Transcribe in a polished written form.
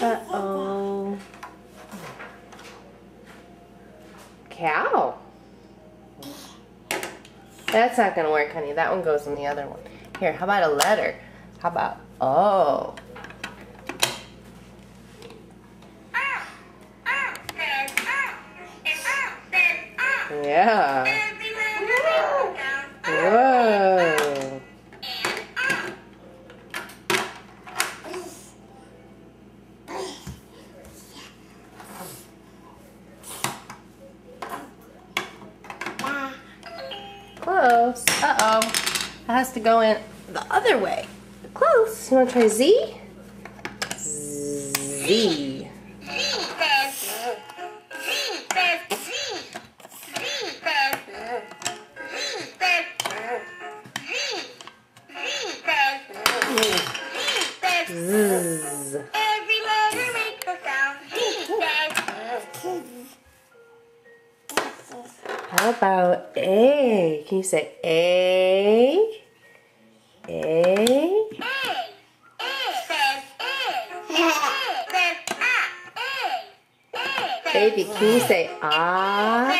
Uh-oh. Cow. That's not gonna work, honey. That one goes in the other one. Here, how about a letter? How about O? Yeah. Whoa. Close. Uh-oh. That has to go in the other way. Close. You want to try Z? Z. Z. Every letter makes a sound. How about A? Can you say A? A? Baby, can you say ah?